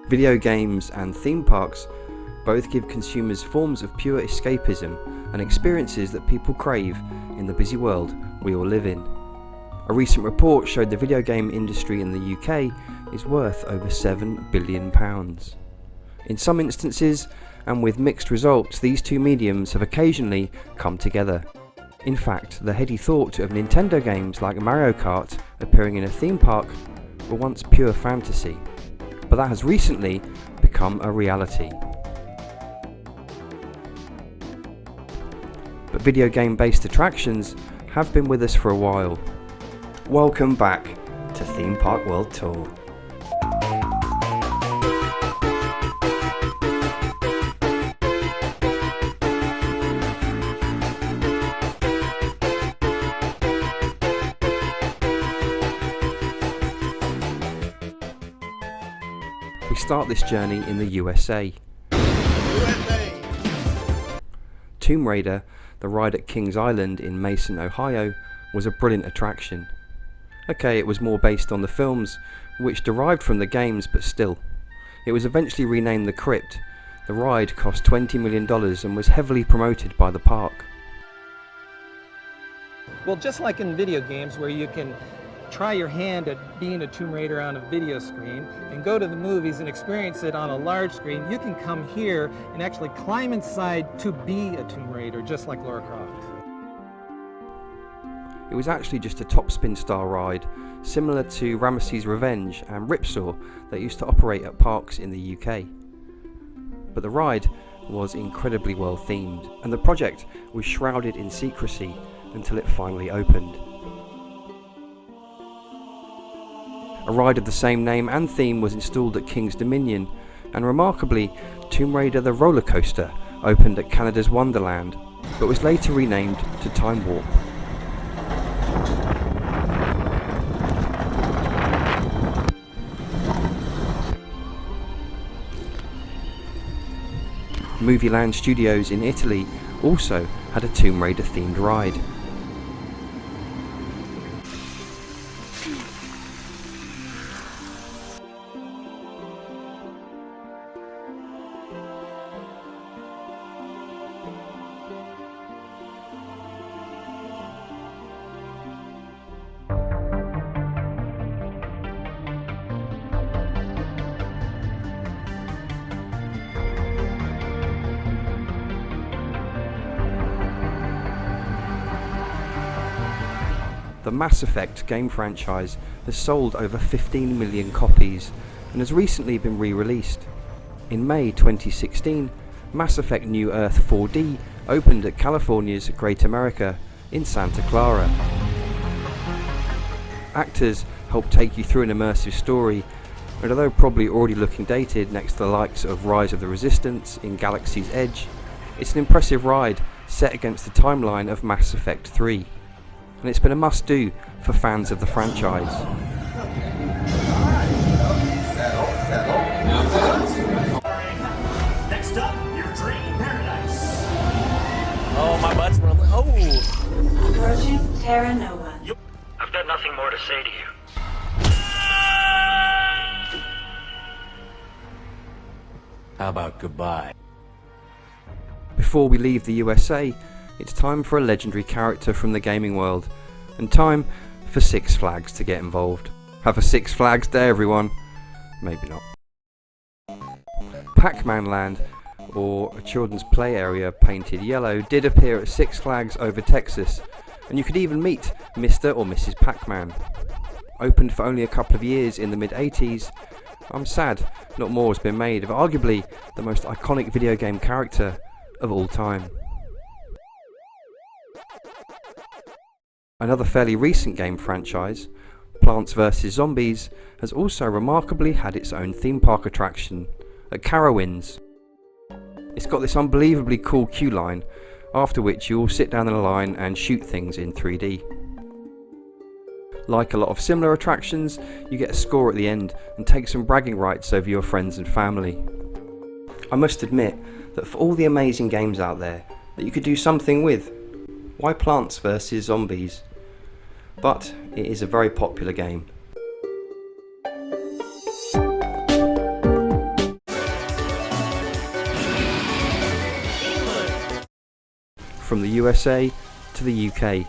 Video games and theme parks both give consumers forms of pure escapism and experiences that people crave in the busy world we all live in. A recent report showed the video game industry in the UK is worth over £7 billion. In some instances, and with mixed results, these two mediums have occasionally come together. In fact, the heady thought of Nintendo games like Mario Kart appearing in a theme park were once pure fantasy, but that has recently become a reality. But video game based attractions have been with us for a while. Welcome back to Theme Park World Tour. We start this journey in the USA. Tomb Raider, the ride at Kings Island in Mason, Ohio, was a brilliant attraction. Okay, it was more based on the films, which derived from the games, but still. It was eventually renamed The Crypt. The ride cost $20 million and was heavily promoted by the park. Well, just like in video games where you can try your hand at being a Tomb Raider on a video screen and go to the movies and experience it on a large screen, you can come here and actually climb inside to be a Tomb Raider, just like Lara Croft. It was actually just a top spin style ride, similar to Ramesses Revenge and Ripsaw that used to operate at parks in the UK. But the ride was incredibly well themed, and the project was shrouded in secrecy until it finally opened. A ride of the same name and theme was installed at King's Dominion, and remarkably, Tomb Raider the roller coaster opened at Canada's Wonderland, but was later renamed to Time Warp. Movieland Studios in Italy also had a Tomb Raider themed ride. The Mass Effect game franchise has sold over 15 million copies and has recently been re-released. In May 2016, Mass Effect New Earth 4D opened at California's Great America in Santa Clara. Actors help take you through an immersive story, and although probably already looking dated next to the likes of Rise of the Resistance in Galaxy's Edge, it's an impressive ride set against the timeline of Mass Effect 3. And it's been a must-do for fans of the franchise. Next up, your dream paradise. Oh, my butt's rolling. Oh! Approaching Terra Nova. I've got nothing more to say to you. How about goodbye? Before we leave the USA, it's time for a legendary character from the gaming world, and time for Six Flags to get involved. Have a Six Flags Day, everyone. Maybe not. Pac-Man Land, or a children's play area painted yellow, did appear at Six Flags over Texas, and you could even meet Mr. or Mrs. Pac-Man. Opened for only a couple of years in the mid-80s, I'm sad not more has been made of arguably the most iconic video game character of all time. Another fairly recent game franchise, Plants vs Zombies, has also remarkably had its own theme park attraction at Carowinds. It's got this unbelievably cool queue line, after which you all sit down in a line and shoot things in 3D. Like a lot of similar attractions, you get a score at the end and take some bragging rights over your friends and family. I must admit that for all the amazing games out there that you could do something with, why Plants vs Zombies? But it is a very popular game. from the USA to the UK.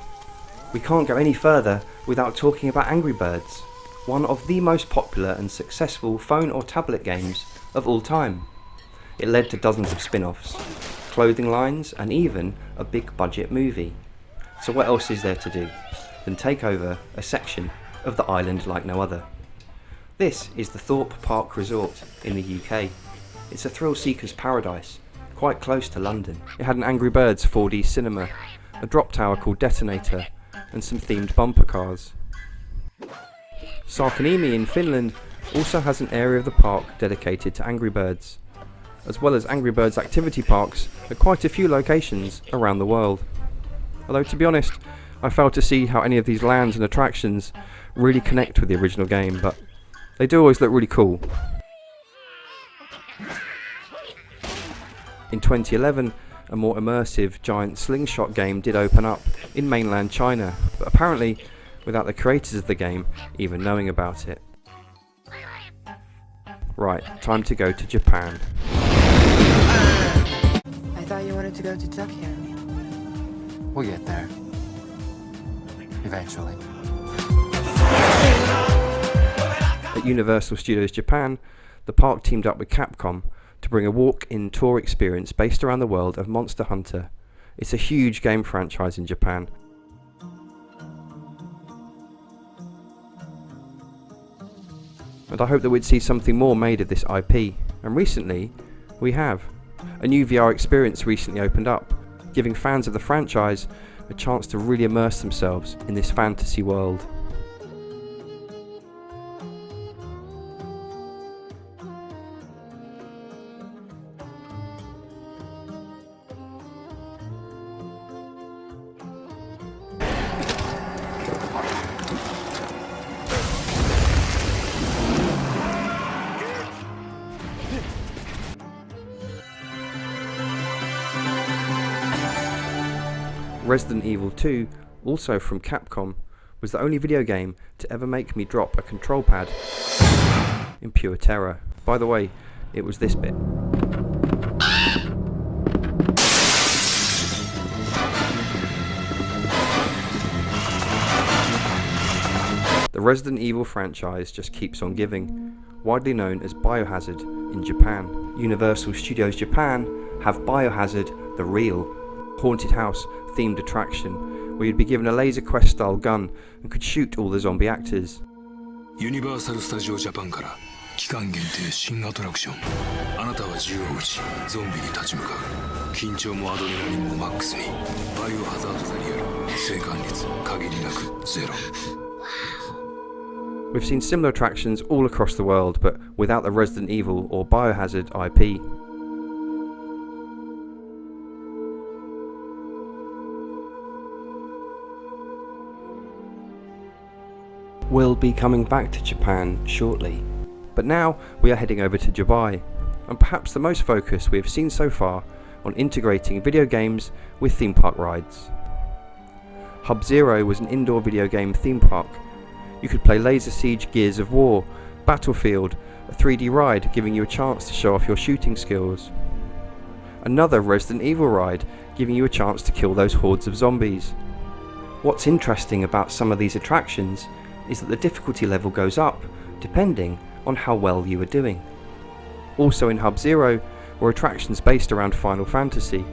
We can't go any further without talking about Angry Birds, one of the most popular and successful phone or tablet games of all time. It led to dozens of spin-offs, clothing lines, and even a big budget movie. So what else is there to do than take over a section of the island like no other? This is the Thorpe Park Resort in the UK. It's a thrill seeker's paradise, quite close to London. It had an Angry Birds 4D cinema, a drop tower called Detonator, and some themed bumper cars. Sarkaniemi in Finland also has an area of the park dedicated to Angry Birds, as well as Angry Birds activity parks at quite a few locations around the world. Although to be honest, I failed to see how any of these lands and attractions really connect with the original game, but they do always look really cool. In 2011, a more immersive giant slingshot game did open up in mainland China, but apparently without the creators of the game even knowing about it. Right, time to go to Japan. I thought you wanted to go to Tokyo. We'll get there. Eventually. At Universal Studios Japan, the park teamed up with Capcom to bring a walk-in tour experience based around the world of Monster Hunter. It's a huge game franchise in Japan. And I hope that we'd see something more made of this IP, and recently we have. A new VR experience recently opened up, giving fans of the franchise a chance to really immerse themselves in this fantasy world. Resident Evil 2, also from Capcom, was the only video game to ever make me drop a control pad in pure terror. By the way, it was this bit. The Resident Evil franchise just keeps on giving, widely known as Biohazard in Japan. Universal Studios Japan have Biohazard the Real haunted house themed attraction where you'd be given a laser quest style gun and could shoot all the zombie actors. Universal Studios Japan から期間限定新アトラクション。あなたは銃を撃ちゾンビに立ち向かう。緊張もアドレナリンもマックスに。バイオハザード・ザ・リアル。生還率限りなくゼロ。We've seen similar attractions all across the world, but without the Resident Evil or Biohazard IP. We'll be coming back to Japan shortly, but now we are heading over to Dubai, and perhaps the most focus we have seen so far on integrating video games with theme park rides. Hub Zero was an indoor video game theme park. You could play Laser Siege Gears of War, Battlefield, a 3D ride giving you a chance to show off your shooting skills. Another Resident Evil ride giving you a chance to kill those hordes of zombies. What's interesting about some of these attractions is that the difficulty level goes up depending on how well you are doing. Also in Hub Zero were attractions based around Final Fantasy,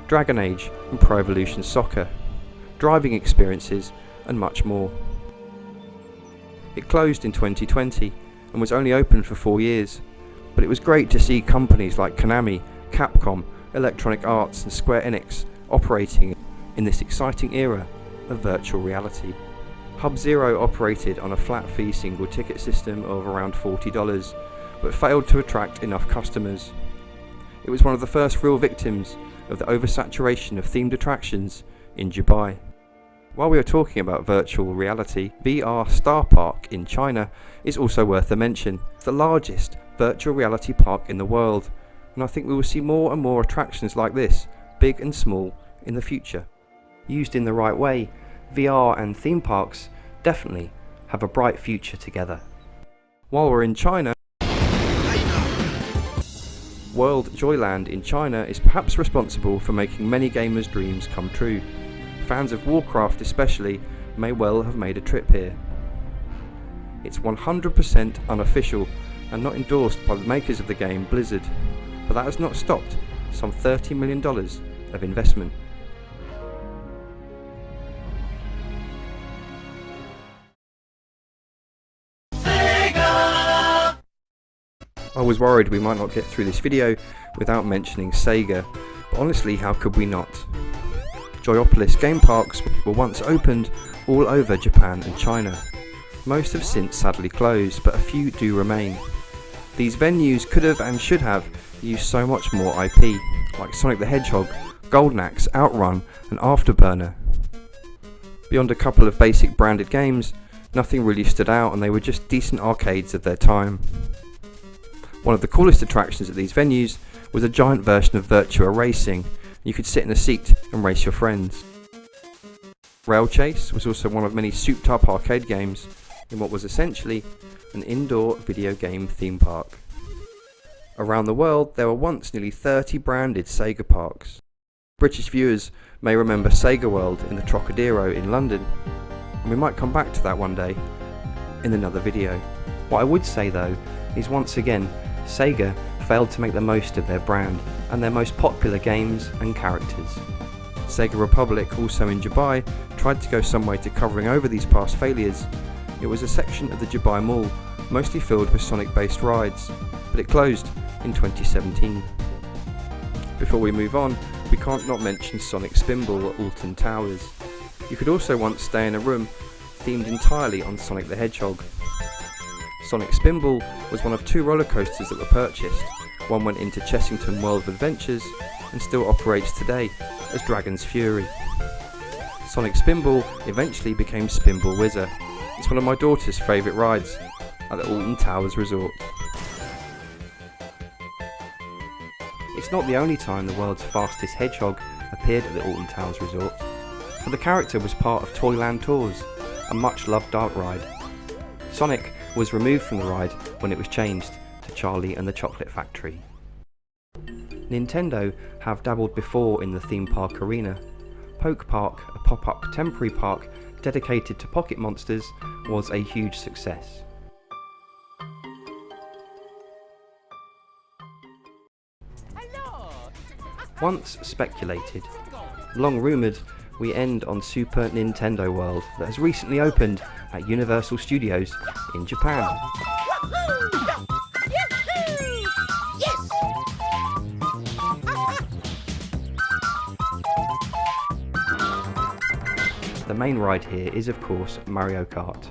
Dragon Age and Pro Evolution Soccer, driving experiences and much more. It closed in 2020 and was only open for 4 years, but it was great to see companies like Konami, Capcom, Electronic Arts and Square Enix operating in this exciting era of virtual reality. Hub Zero operated on a flat fee single ticket system of around $40, but failed to attract enough customers. It was one of the first real victims of the oversaturation of themed attractions in Dubai. While we are talking about virtual reality, VR Star Park in China is also worth a mention. It's the largest virtual reality park in the world, and I think we will see more and more attractions like this, big and small, in the future. Used in the right way, VR and theme parks definitely have a bright future together. While we're in China, World Joyland in China is perhaps responsible for making many gamers' dreams come true. Fans of Warcraft especially may well have made a trip here. It's 100% unofficial and not endorsed by the makers of the game, Blizzard, but that has not stopped some $30 million of investment. I was worried we might not get through this video without mentioning Sega, but honestly, how could we not? Joyopolis game parks were once opened all over Japan and China. Most have since sadly closed, but a few do remain. These venues could have and should have used so much more IP, like Sonic the Hedgehog, Golden Axe, Outrun and Afterburner. Beyond a couple of basic branded games, nothing really stood out and they were just decent arcades of their time. One of the coolest attractions at these venues was a giant version of Virtua Racing. You could sit in a seat and race your friends. Rail Chase was also one of many souped up arcade games in what was essentially an indoor video game theme park. Around the world there were once nearly 30 branded Sega parks. British viewers may remember Sega World in the Trocadero in London, and we might come back to that one day in another video. What I would say though is once again Sega failed to make the most of their brand and their most popular games and characters. Sega Republic, also in Dubai, tried to go some way to covering over these past failures. It was a section of the Dubai Mall, mostly filled with Sonic-based rides, but it closed in 2017. Before we move on, we can't not mention Sonic Spinball at Alton Towers. You could also once stay in a room themed entirely on Sonic the Hedgehog. Sonic Spinball was one of 2 roller coasters that were purchased. One went into Chessington World of Adventures and still operates today as Dragon's Fury. Sonic Spinball eventually became Spinball Whizzer. It's one of my daughter's favourite rides at the Alton Towers Resort. It's not the only time the world's fastest hedgehog appeared at the Alton Towers Resort, but the character was part of Toyland Tours, a much loved dark ride. Sonic was removed from the ride when it was changed to Charlie and the Chocolate Factory. Nintendo have dabbled before in the theme park arena. Poke Park, a pop-up temporary park dedicated to Pocket Monsters, was a huge success. Once speculated, long rumoured, we end on Super Nintendo World that has recently opened at Universal Studios in Japan. The main ride here is of course Mario Kart.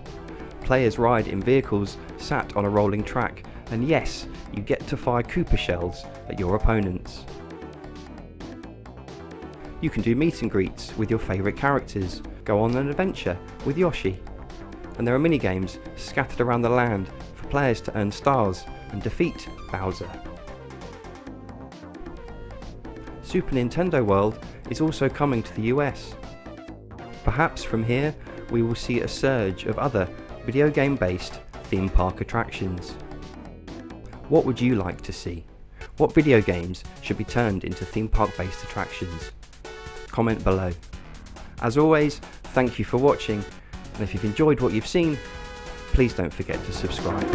Players ride in vehicles sat on a rolling track, and yes, you get to fire Koopa shells at your opponents. You can do meet and greets with your favourite characters, go on an adventure with Yoshi, and there are mini-games scattered around the land for players to earn stars and defeat Bowser. Super Nintendo World is also coming to the US. Perhaps from here we will see a surge of other video game based theme park attractions. What would you like to see? What video games should be turned into theme park based attractions? Comment below. As always, thank you for watching, and if you've enjoyed what you've seen, please don't forget to subscribe.